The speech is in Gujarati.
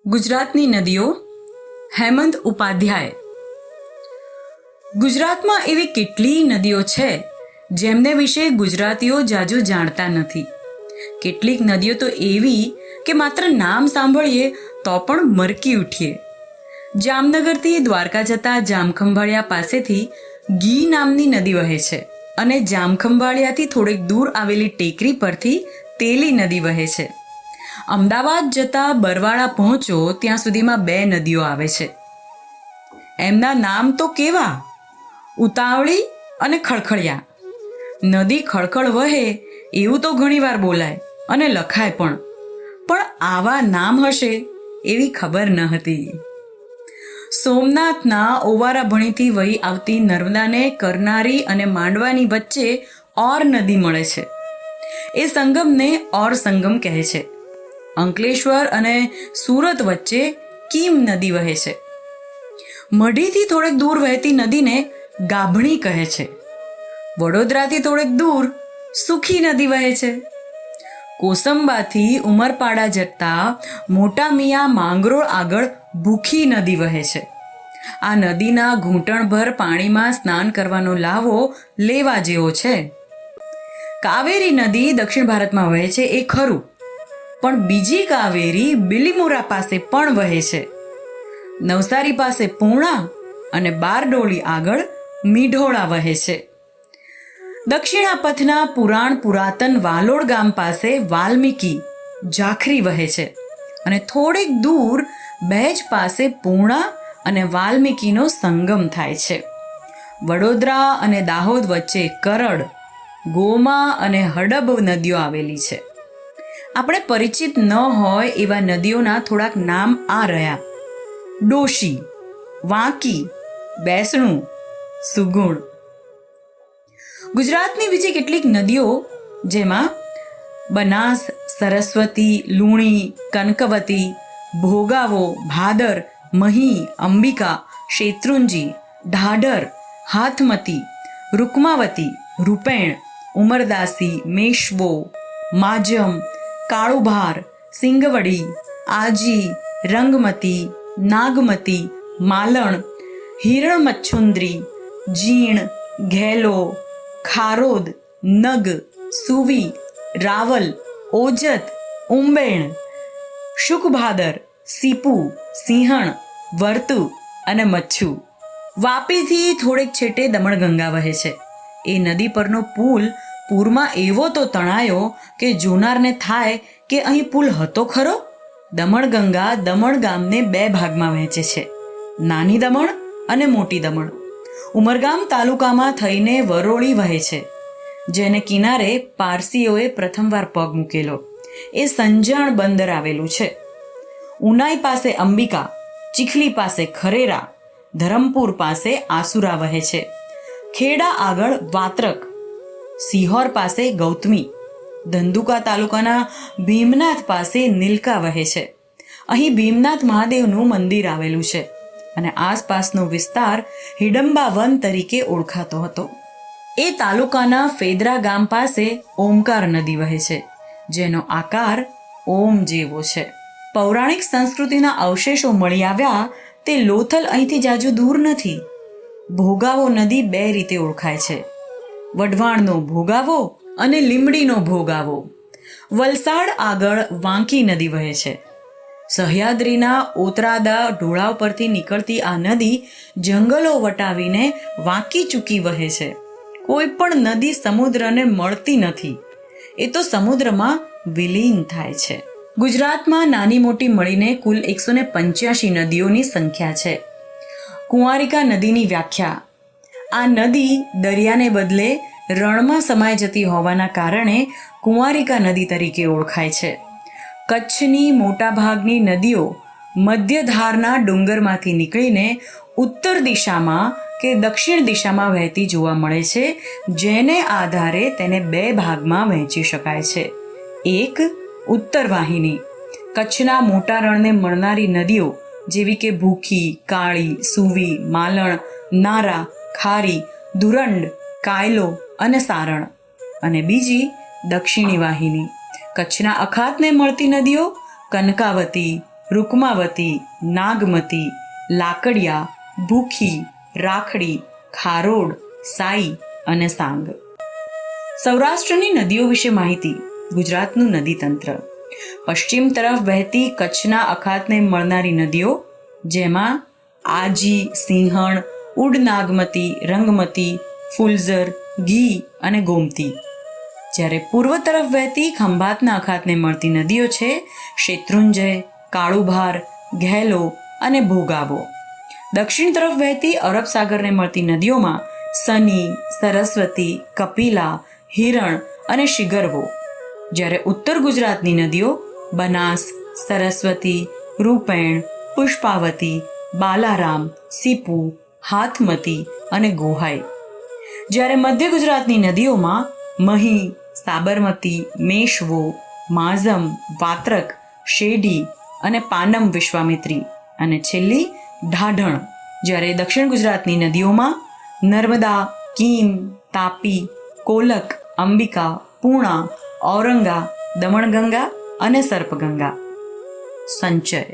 ગુજરાતની નદીઓ. હેમંત ઉપાધ્યાય. ગુજરાતમાં એવી કેટલી નદીઓ છે જેમને વિશે ગુજરાતીઓ જાજુ જાણતા નથી. કેટલીક નદીઓ તો એવી કે માત્ર નામ સાંભળીએ તો પણ મરકી ઉઠીએ. જામનગરથી દ્વારકા જતા જામખંભાળિયા પાસેથી ગી નામની નદી વહે છે અને જામખંભાળિયાથી થોડેક દૂર આવેલી ટેકરી પરથી તેલી નદી વહે છે. અમદાવાદ જતા બરવાળા પહોંચો ત્યાં સુધીમાં 2 નદીઓ આવે છે. એમના નામ તો કેવા! ઉતાવળી અને ખળખળિયા. નદી ખળખળ વહે એવું તો ઘણીવાર બોલાય અને લખાય પણ આવા નામ હશે એવી ખબર ન હતી. સોમનાથના ઓવારા ભણીથી વહી આવતી નર્મદાને કરનારી અને માંડવાની વચ્ચે ઓર નદી મળે છે. એ સંગમને ઓર સંગમ કહે છે. અંકલેશ્વર અને સુરત વચ્ચે કીમ નદી વહે છે. મઢીથી થોડેક દૂર વહેતી નદીને ગાભણી કહે છે. વડોદરાથી થોડેક દૂર સુખી નદી વહે છે. કોસંબાથી ઉમરપાડા જતા મોટા મિયા માંગરોળ આગળ ભૂખી નદી વહે છે. આ નદીના ઘૂંટણભર પાણીમાં સ્નાન કરવાનો લાવો લેવા જેવો છે. કાવેરી નદી દક્ષિણ ભારતમાં વહે છે એ ખરું, પણ બીજી કાવેરી બિલીમોરા પાસે પણ વહે છે. નવસારી પાસે પૂર્ણા અને બારડોલી આગળ મીઢોળા વહે છે. દક્ષિણા પથના પુરાતન વાલોડ ગામ પાસે વાલ્મીકી ઝાખરી વહે છે અને થોડેક દૂર બેજ પાસે પૂર્ણા અને વાલ્મીકીનો સંગમ થાય છે. વડોદરા અને દાહોદ વચ્ચે કરડ, ગોમા અને હડબ નદીઓ આવેલી છે. આપણે પરિચિત ન હોય એવા નદીઓના થોડાક નામ આ રહ્યા: ડોશી, વાંકી, બેસણું, સુગુણ. ગુજરાતની બીજી કેટલીક નદીઓ જેમાં બનાસ, સરસ્વતી, લુણી, કનકવતી, ભોગાવો, ભાદર, મહી, અંબિકા, શેત્રુંજી, ઢાઢર, હાથમતી, રૂકમાવતી, રૂપેણ, ઉમરદાસી, મેશ્વો, માજમ, કાળુભાર, સિંગવડી, આજી, રંગમતી, નાગમતી, માલણ, હિરણમચ્છુંદ્રી, જીણ, ઘેલો, ખારોદ, નગ, સુવી, રાવલ, ઓજત, ઉંબેણ, શુકભાદર, સીપુ, સિંહણ, વર્તુ અને મચ્છુ. વાપીથી થોડેક છેટે દમણગંગા વહે છે. એ નદી પરનો પુલ પૂરમાં એવો તો તણાયો કે જોનારને થાય કે અહીં પુલ હતો ખરો. દમણગંગા દમણ ગામને 2 ભાગમાં વહેંચે છે: નાની દમણ અને મોટી દમણ. ઉમરગામ તાલુકામાં થઈને વરોળી વહે છે, જેને કિનારે પારસીઓએ પ્રથમવાર પગ મૂકેલો. એ સંજાણ બંદર આવેલું છે. ઉનાઈ પાસે અંબિકા, ચીખલી પાસે ખરેરા, ધરમપુર પાસે આસુરા વહે છે. ખેડા આગળ વાત્રક, સિહોર પાસે ગૌતમી, ધંધુકા તાલુકાના ભીમનાથ પાસે નીલકા વહે છે. અહીં ભીમનાથ મહાદેવનું મંદિર આવેલું છે અને આસપાસનો વિસ્તાર હિડંબા વન તરીકે ઓળખાતો હતો. એ તાલુકાના ફેદરા ગામ પાસે ઓમકાર નદી વહે છે, જેનો આકાર ઓમ જેવો છે. પૌરાણિક સંસ્કૃતિના અવશેષો મળી આવ્યા તે લોથલ અહીંથી જાજુ દૂર નથી. ભોગાવો નદી 2 રીતે ઓળખાય છે: વઢવાણનો ભોગાવો અને લીંબડીનો ભોગાવો. વલસાડ આગળ વાંકી નદી વહે છે. સહ્યાદ્રીના ઓતરાદા ઢોળાવ પરથી નીકળતી આ નદી જંગલો વટાવીને વાંકી ચૂકી વહે છે. કોઈ પણ નદી સમુદ્રને મળતી નથી, એ તો સમુદ્રમાં વિલીન થાય છે. ગુજરાતમાં નાની મોટી મળીને કુલ 185 નદીઓની સંખ્યા છે. કુંવારિકા નદીની વ્યાખ્યા: આ નદી દરિયાને બદલે રણમાં સમાઈ જતી હોવાના કારણે કુંવારિકા નદી તરીકે ઓળખાય છે. કચ્છની મોટાભાગની નદીઓ મધ્યધારના ડુંગરમાંથી નીકળીને ઉત્તર દિશામાં કે દક્ષિણ દિશામાં વહેતી જોવા મળે છે, જેને આધારે તેને 2 ભાગમાં વહેંચી શકાય છે. એક, ઉત્તર વાહિની. કચ્છના મોટા રણને મળનારી નદીઓ જેવી કે ભૂખી, કાળી, સુવી, માલણ, નારા, ખારી, દુરંડ, કાયલો અને સારણ. અને બીજી, દક્ષિણી વાહિની. કચ્છના અખાતને મળતી નદીઓ કનકાવતી, રૂકમાવતી, નાગમતી, લાકડિયા, ભૂખી, રાખડી, ખારોડ, સાઈ અને સાંગ. સૌરાષ્ટ્રની નદીઓ વિશે માહિતી. ગુજરાતનું નદી તંત્ર. પશ્ચિમ તરફ વહેતી કચ્છના અખાતને મળનારી નદીઓ, જેમાં આજી, સિંહણ, ઉડનાગમતી, રંગમતી, ફુલઝર, ઘી અને ગોમતી. જ્યારે પૂર્વ તરફ વહેતી ખંભાતના અખાતને મળતી નદીઓ છે શેત્રુંજય, કાળુભાર, ઘેલો અને ભોગાવો. દક્ષિણ તરફ વહેતી અરબ સાગરને મળતી નદીઓમાં સની, સરસ્વતી, કપિલા, હિરણ અને શિગરવો. જ્યારે ઉત્તર ગુજરાતની નદીઓ બનાસ, સરસ્વતી, રૂપેણ, પુષ્પાવતી, બાલારામ, સીપુ, હાથમતી અને ગોહાઈ. જ્યારે મધ્ય ગુજરાતની નદીઓમાં મહી, સાબરમતી, મેશવો, માઝમ, વાત્રક, શેઢી અને પાનમ વિશ્વામિત્રી અને છેલ્લી ઢાઢણ. જ્યારે દક્ષિણ ગુજરાતની નદીઓમાં નર્મદા, કીમ, તાપી, કોલક, અંબિકા, પૂર્ણા, ઔરંગા, દમણગંગા અને સર્પગંગા. સંચય.